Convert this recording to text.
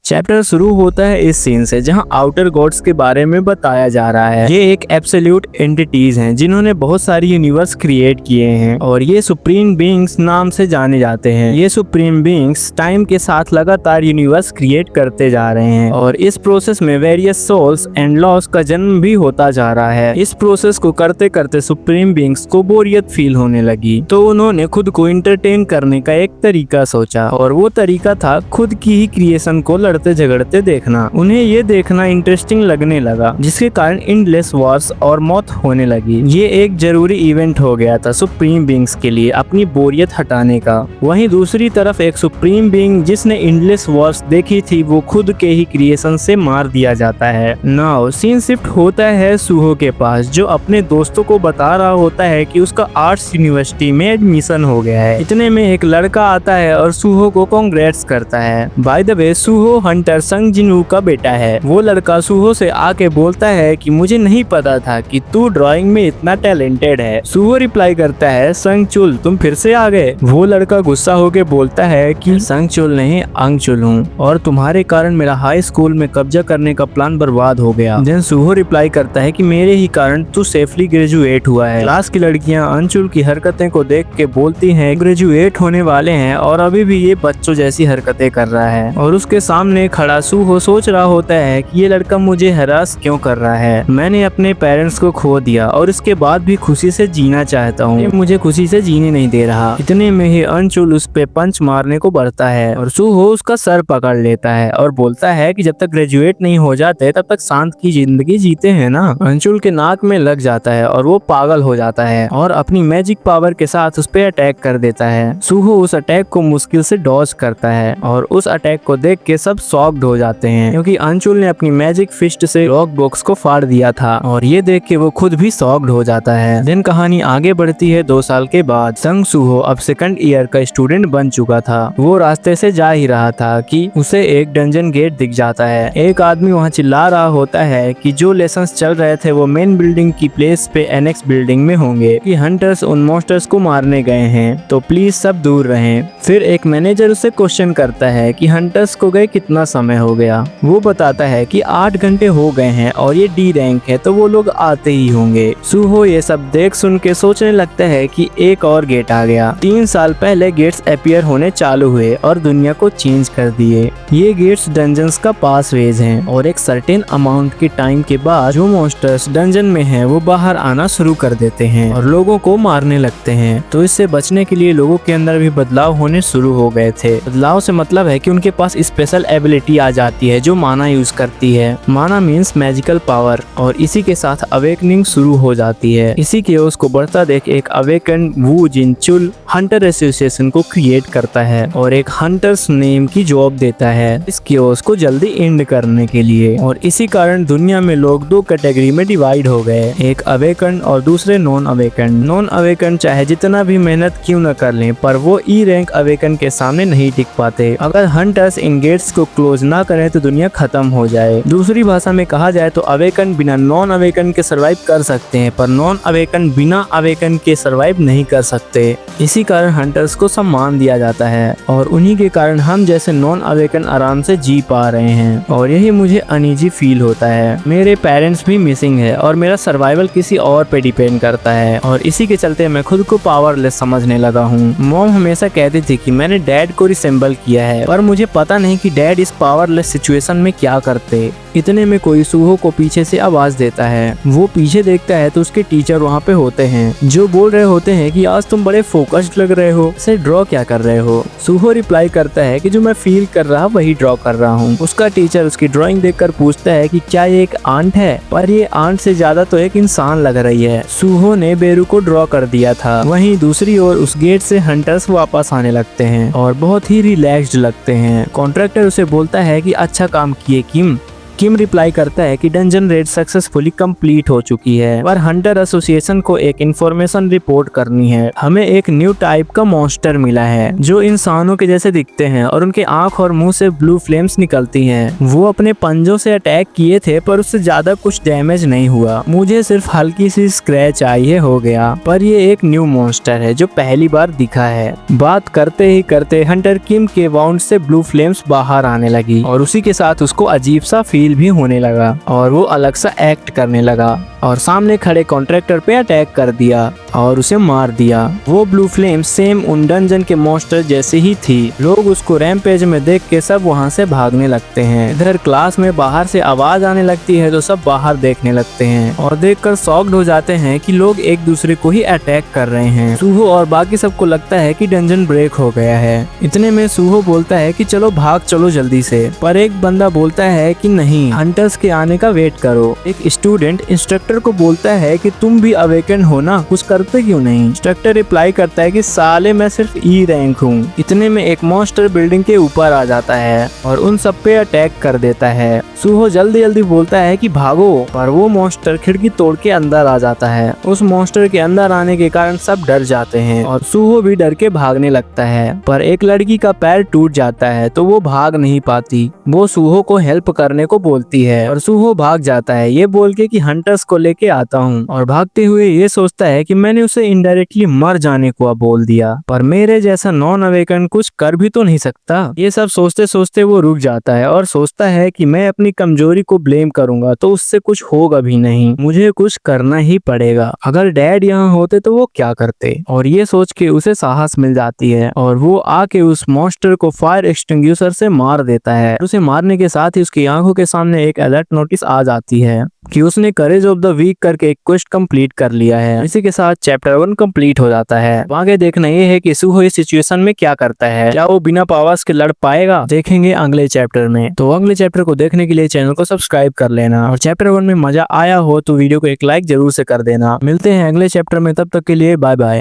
Chapter शुरू होता है इस सीन से जहां आउटर गॉड्स के बारे में बताया जा रहा है। ये एक एब्सोल्यूट एंटिटीज हैं जिन्होंने बहुत सारी यूनिवर्स क्रिएट किए हैं और ये सुप्रीम बीइंग्स नाम से जाने जाते हैं। ये सुप्रीम बीइंग्स टाइम के साथ लगातार यूनिवर्स क्रिएट करते जा रहे हैं और इस प्रोसेस में वेरियस सोल्स एंड लॉस का जन्म भी होता जा रहा है। इस प्रोसेस को करते करते सुप्रीम बीइंग्स को बोरियत फील होने लगी, तो उन्होंने खुद को इंटरटेन करने का एक तरीका सोचा और वो तरीका था खुद की ही क्रिएशन को लड़ते झगड़ते देखना। उन्हें ये देखना इंटरेस्टिंग लगने लगा, जिसके कारण एंडलेस वॉर्स और मौत होने लगी। ये एक जरूरी इवेंट हो गया था सुप्रीम बीइंग्स के लिए अपनी बोरियत हटाने का। वहीं दूसरी तरफ एक सुप्रीम बीइंग जिसने एंडलेस वॉर्स देखी थी, वो खुद के ही क्रिएशन से मार दिया जाता है। नाउ सीन शिफ्ट होता है सूहो के पास, जो अपने दोस्तों को बता रहा होता है कि उसका आर्ट्स यूनिवर्सिटी में एडमिशन हो गया है। इतने में एक लड़का आता है और सूहो को कांग्रेट्स करता है। बाय द वे, सूहो हंटर संग जिनवू का बेटा है। वो लड़का सूहो से आके बोलता है कि मुझे नहीं पता था कि तू ड्राइंग में इतना टैलेंटेड है। सूहो रिप्लाई करता है, संगचुल तुम फिर से आ गए। वो लड़का गुस्सा होके बोलता है कि संगचुल नहीं, अंगचुल हूँ और तुम्हारे कारण मेरा हाई स्कूल में कब्जा करने का प्लान बर्बाद हो गया। देन सूहो रिप्लाई करता है कि मेरे ही कारण तू सेफली ग्रेजुएट हुआ है। क्लास की लड़कियां अंशुल की हरकतें को देख के बोलती हैं ग्रेजुएट होने वाले हैं और अभी भी ये बच्चों जैसी हरकतें कर रहा है। और उसके सामने खड़ा सूहो सोच रहा होता है कि ये लड़का मुझे हरास क्यों कर रहा है। मैंने अपने पेरेंट्स को खो दिया और इसके बाद भी खुशी से जीना चाहता हूँ, ये मुझे खुशी से जीने नहीं दे रहा। इतने में ही अंशुल उस पे पंच मारने को बढ़ता है और सूहो उसका सर पकड़ लेता है और बोलता है कि जब तक ग्रेजुएट नहीं हो जाते तब तक शांत की जिंदगी जीते हैं ना। अंशुल के नाक में लग जाता है और वो पागल हो जाता है और अपनी मैजिक पावर के साथ उस पे अटैक कर देता है। सूहो उस अटैक को मुश्किल से डॉज करता है और उस अटैक को देख के सब शॉक्ड हो जाते हैं, क्योंकि अंशुल ने अपनी मैजिक फिस्ट से रॉक बॉक्स को फाड़ दिया था और ये देख के वो खुद भी शॉक्ड हो जाता है। देन कहानी आगे बढ़ती है 2 साल के बाद। संग सूहो अब सेकंड ईयर का स्टूडेंट बन चुका था। वो रास्ते से जा ही रहा था कि उसे एक डंजन गेट दिख जाता है। एक आदमी वहाँ चिल्ला रहा होता है कि जो लेसन्स चल रहे थे वो मेन बिल्डिंग की प्लेस पे एनेक्स बिल्डिंग में होंगे, कि हंटर्स उन मॉन्स्टर्स को मारने गए हैं, तो प्लीज सब दूर रहें। फिर एक मैनेजर उसे क्वेश्चन करता है कि हंटर्स को गए कितना समय हो गया। वो बताता है कि 8 घंटे हो गए हैं और ये डी रैंक है तो वो लोग आते ही होंगे। सूहो ये सब देख सुन के सोचने लगता है कि एक और गेट आ गया। 3 साल पहले गेट्स अपीयर होने चालू हुए और दुनिया को चेंज कर दिए। ये गेट्स डंजन्स का पासवेज हैं और एक सर्टेन अमाउंट के टाइम के बाद जो मॉन्स्टर्स डंजन में हैं वो बाहर आना शुरू कर देते हैं और लोगों को मारने लगते हैं। तो इससे बचने के लिए लोगों के अंदर भी बदलाव होने शुरू हो गए थे। बदलाव से मतलब है कि उनके पास स्पेशल एबिलिटी आ जाती है जो माना यूज करती है। माना मीन्स मैजिकल पावर, और इसी के साथ अवेकनिंग शुरू हो जाती है। इसी केओस को बढ़ता देख एक अवेकन वू जिनचुल हंटर एसोसिएशन को क्रिएट करता है और एक हंटर्स नेम की जॉब देता है इस केओस को जल्दी एंड करने के लिए। और इसी कारण दुनिया में लोग 2 कैटेगरी में डिवाइड हो गए, एक अवेकन और दूसरे नॉन अवेकन। नॉन अवेकन चाहे जितना भी मेहनत क्यों न कर लें, पर वो ई रैंक अवेकन के सामने नहीं टिक पाते। अगर हंटर्स इन गेट्स को क्लोज ना करें तो दुनिया खत्म हो जाए। दूसरी भाषा में कहा जाए तो अवेकन बिना नॉन अवेकन के सरवाइव कर सकते हैं, पर नॉन अवेकन बिना अवेकन के सरवाइव नहीं कर सकते। इसी कारण हंटर्स को सम्मान दिया जाता है और उन्हीं के कारण हम जैसे नॉन अवेकन आराम से जी पा रहे हैं। और यही मुझे अनईजी फील होता है। मेरे पेरेंट्स भी मिसिंग है और मेरा सर्वाइवल किसी और पे डिपेंड करता है और इसी के चलते मैं खुद को पावरलेस समझने लगा हूँ। मॉम हमेशा कहती थी कि मैंने डैड को रिसेंबल किया है, पर मुझे पता नहीं कि डैड इस पावरलेस सिचुएशन में क्या करते। इतने में कोई सूहो को पीछे से आवाज देता है। वो पीछे देखता है तो उसके टीचर वहाँ पे होते हैं जो बोल रहे होते हैं कि आज तुम बड़े फोकस्ड लग रहे हो, इसे ड्रॉ क्या कर रहे हो। सूहो रिप्लाई करता है कि जो मैं फील कर रहा वही ड्रॉ कर रहा हूँ। उसका टीचर उसकी ड्राइंग देखकर पूछता है कि क्या ये एक आंट है, पर ये आंट से ज्यादा तो एक इंसान लग रही है। सूहो ने बेरू को ड्रॉ कर दिया था। वहीं दूसरी ओर उस गेट से हंटर्स वापस आने लगते हैं और बहुत ही रिलैक्स्ड लगते हैं। कॉन्ट्रैक्टर उसे बोलता है कि अच्छा काम किए किम, किम रिप्लाई करता है कि डंजन रेड सक्सेसफुली कंप्लीट हो चुकी है, पर हंटर एसोसिएशन को एक इंफॉर्मेशन रिपोर्ट करनी है। हमें एक न्यू टाइप का मॉन्स्टर मिला है जो इंसानों के जैसे दिखते हैं और उनके आंख और मुंह से ब्लू फ्लेम्स निकलती हैं। वो अपने पंजों से अटैक किए थे पर उससे ज्यादा कुछ डैमेज नहीं हुआ, मुझे सिर्फ हल्की सी स्क्रैच आई है हो गया। पर ये एक न्यू मॉन्स्टर है जो पहली बार दिखा है। बात करते ही करते हंटर किम के वाउंड से ब्लू फ्लेम्स बाहर आने लगी और उसी के साथ उसको अजीब सा फील भी होने लगा और वो अलग सा एक्ट करने लगा और सामने खड़े कॉन्ट्रैक्टर पे अटैक कर दिया और उसे मार दिया। वो ब्लू फ्लेम सेम उन डंजन के मॉन्स्टर जैसी ही थी। लोग उसको रैम्पेज में देख के सब वहाँ से भागने लगते हैं। इधर क्लास में बाहर से आवाज आने लगती है तो सब बाहर देखने लगते हैं और देखकर शॉक्ड हो जाते हैं कि लोग एक दूसरे को ही अटैक कर रहे हैं। सूहो और बाकी सबको लगता है कि डंजन ब्रेक हो गया है। इतने में सूहो बोलता है कि चलो भाग चलो जल्दी से, पर एक बंदा बोलता है कि नहीं, हंटर्स के आने का वेट करो। एक स्टूडेंट इंस्ट्रक्टर को बोलता है कि तुम भी अवेकन हो ना, कुछ करते क्यों नहीं। इंस्ट्रक्टर रिप्लाई करता है कि साले मैं सिर्फ ई रैंक हूँ। इतने में एक मॉन्स्टर बिल्डिंग के ऊपर आ जाता है और उन सब पे अटैक कर देता है। सूहो जल्दी जल्दी बोलता है कि भागो, पर वो मॉन्स्टर खिड़की तोड़ के अंदर आ जाता है। उस मॉन्स्टर के अंदर आने के कारण सब डर जाते हैं और सूहो भी डर के भागने लगता है, पर एक लड़की का पैर टूट जाता है तो वो भाग नहीं पाती। वो सूहो को हेल्प करने को बोलती है और सूहो भाग जाता है ये बोल के कि हंटर्स को लेके आता हूँ, और भागते हुए ये सोचता है कि मैंने उसे इनडायरेक्टली मर जाने को बोल दिया, पर मेरे जैसा नॉन अवेकन कुछ कर भी तो नहीं सकता। ये सब सोचते सोचते वो रुक जाता है और सोचता है कि मैं अपनी कमजोरी को ब्लेम करूंगा तो उससे कुछ होगा भी नहीं, मुझे कुछ करना ही पड़ेगा। अगर डैड यहाँ होते तो वो क्या करते, और ये सोच के उसे साहस मिल जाती है और वो आके उस मॉन्स्टर को फायर एक्सटिंग्विशर से मार देता है। उसे मारने के साथ ही उसकी आंखों के सामने एक अलर्ट नोटिस आ जाती है कि उसने करेज ऑफ द वीक करके एक क्वेस्ट कंप्लीट कर लिया है। इसी के साथ चैप्टर 1 कंप्लीट हो जाता है। आगे देखना ये है कि सूहो इस सिचुएशन में क्या करता है, क्या वो बिना पावर्स के लड़ पाएगा, देखेंगे अगले चैप्टर में। तो अगले चैप्टर को देखने के लिए चैनल को सब्सक्राइब कर लेना, और चैप्टर 1 में मजा आया हो तो वीडियो को एक लाइक जरूर से कर देना। मिलते हैं अगले चैप्टर में, तब तक के लिए बाय बाय।